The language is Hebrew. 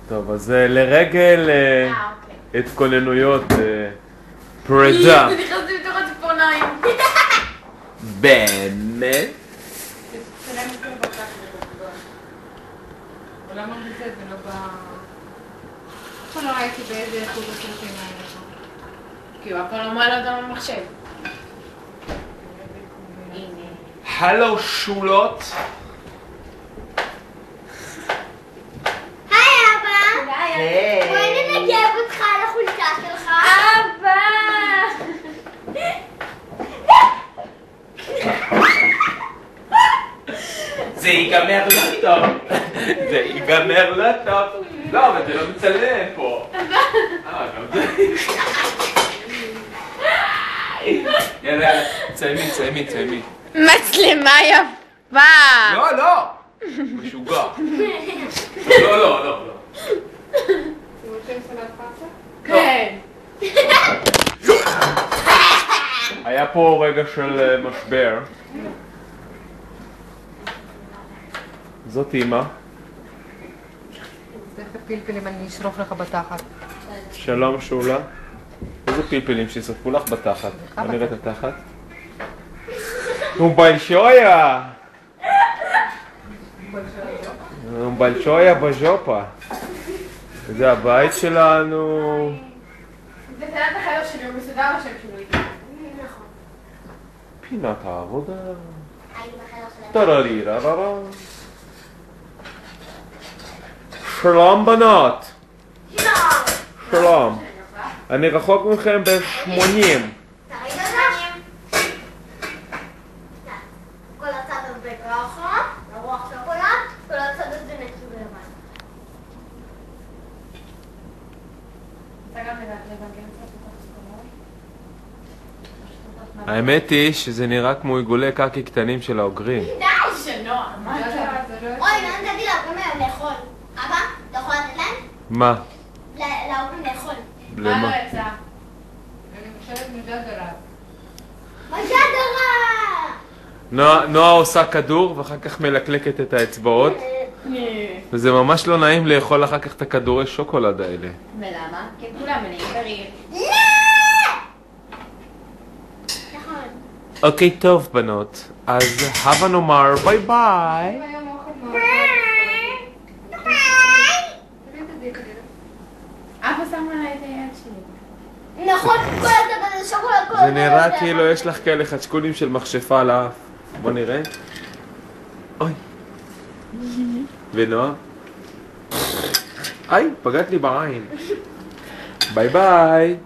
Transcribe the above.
טוב, אז לרגל התכוננויות פרידה. נכנסתי בתוך הציפורניים. באמת? למה בזה ולא ב... אף לא ראיתי באיזה איכות הסרטים האלה. כי הוא אף פעם לא מעלה אותם במחשב. הלו שולות. היי אבא! בואי ננגב אותך על החולצה שלך. אבא! זה ייגמר לא טוב. זה ייגמר לא טוב. לא, אבל זה לא מצלם פה. גם זה. יאללה, ציימי. מצלמה יפה! לא! משוגע. לא. כן. היה פה רגע של משבר. זאת אמא. צריך פלפלים, אני אשרוף לך בתחת. שלום שולה. איזה פלפלים שישרפו לך בתחת? בוא נראה את התחת. הוא בלשויה! הוא בלשויה בז'ופה. זה הבית שלנו. זה תלת החדר שלי, הוא מסודר השם שלי. נכון. פינת העבודה. הייתי בחדר שלהם. טררירררה. שלום בנות. שלום. אני רחוק מכם ב-80. תראי לזה? כל הצד הזה ככה, הרוח שוקולד, כל הצד הזה נקי ולבן. אתה גם לבנגן קצת את האמת היא שזה נראה כמו עיגולי קקי קטנים של האוגרים. די! שנוע, מה זה? אוי, לא נתתי להורים היום לאכול. אבא, אתה יכול לתת להם? מה? להורים לאכול. מה לא למה? יצא? אני חושבת מג'דרה. מה זה הדרה? נועה עושה כדור ואחר כך מלקלקת את האצבעות. וזה ממש לא נעים לאכול אחר כך את הכדורי שוקולד האלה. ולמה? כי כולם מלאים בריא. נכון. אוקיי, טוב בנות. אז הבה נאמר ביי ביי. אבא שם עליי את היד שלי. נכון, כל הצד הזה שוקולד, כל זה הצד נראה הזה. כאילו יש לך כאלה חצ'קונים של מכשפה על האף. בוא נראה. אוי. ונועה? איי, פגעת לי בעין. ביי ביי.